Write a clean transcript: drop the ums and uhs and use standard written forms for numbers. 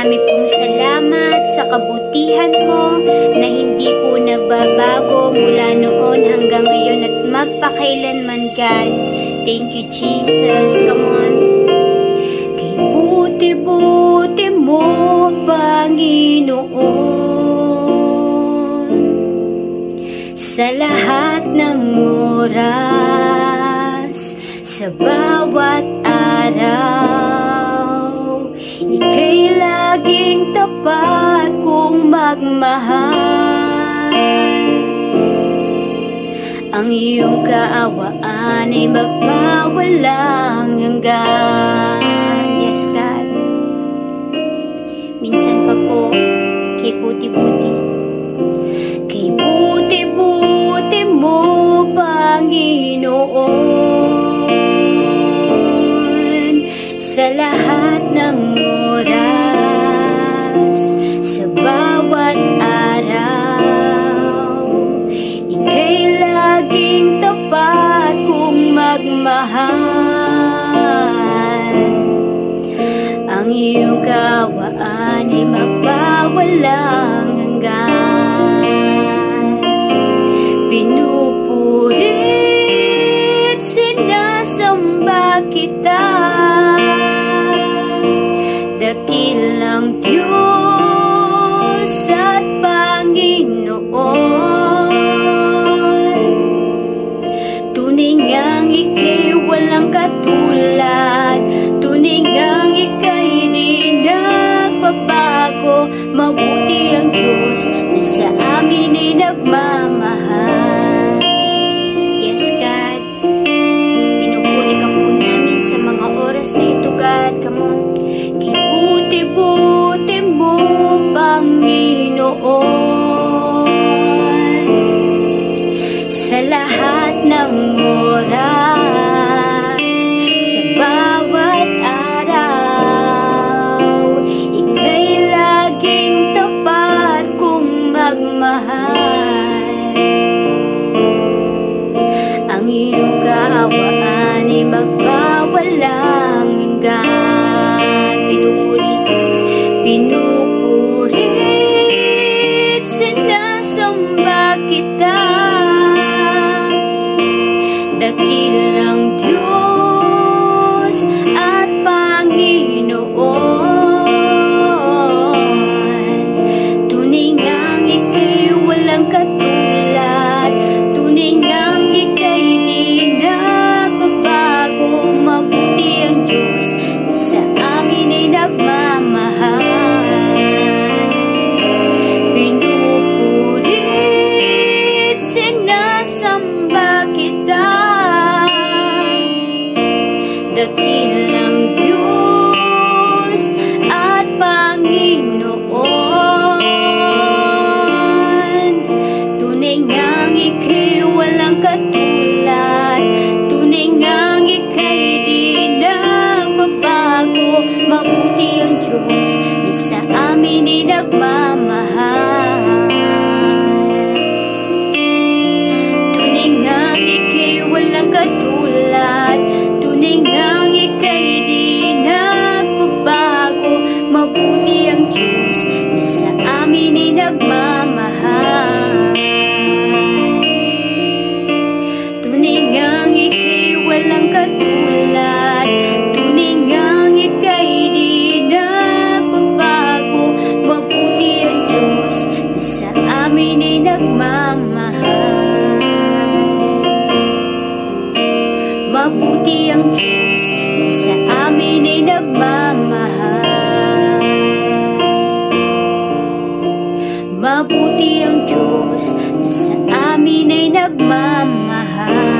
Marami pong salamat sa kabutihan mo na hindi po nagbabago mula noon hanggang ngayon at magpakailanman, God. Thank you, Jesus. Come on. Kay buti-buti mo, Panginoon, sa lahat ng oras, sa bawat araw, ika'y laging tapat kong magmahal. Ang iyong kaawaan ay magpawalang hanggan. Yes, God. Minsan pa po, kay buti-buti. Kay buti-buti mo, Panginoon, sa lahat ng oras, sa bawat araw, ika'y laging tapat kong magmahal. Ang iyong kaawaan ay magpawalang hanggan. Pinupurit, sinasamba kita, dakilang Diyos at Panginoon. Tunay ngang ika'y walang katulad, tunay ngang ika'y di nagbabago. Mabuti ang Diyos na sa amin ay nagmamahal. Yes, God. Pinupuri ka po namin sa mga oras na ito, God. Come on. Kay buti-buti mo, Panginoon, sa lahat ng oras, sa bawat araw, ika'y laging tapat kong magmahal. Ang iyong kaawaan ay magpawalang hanggan. Pinupurit, sinasamba kita, dakilang Diyos at Panginoon. Tunay ngang ika'y walang katulad, tunay ngang ika'y di nagbabago. Mabuti ang Diyos na sa amin ay nagmamahal. Pinupurit, sinasamba kita, dakilang Diyos at Panginoon. Tunay ngang ika'y walang katulad, tunay ngang ika'y di nagbabago. Mabuti ang Diyos na sa amin ay nagmamahal. Tunay ngang ika'y walang katulad, tunay ngang ika'y di nagbabago. Mabuti ang Diyos na sa amin ay nagmamahal. Tunay ngang ika'y walang katulad, tunay ngang ika'y di nagbabago. Mabuti ang Diyos na sa amin ay nagmamahal. Mabuti ang Diyos na sa amin ay nagmamahal. Mabuti ang Diyos na sa amin ay nagmamahal.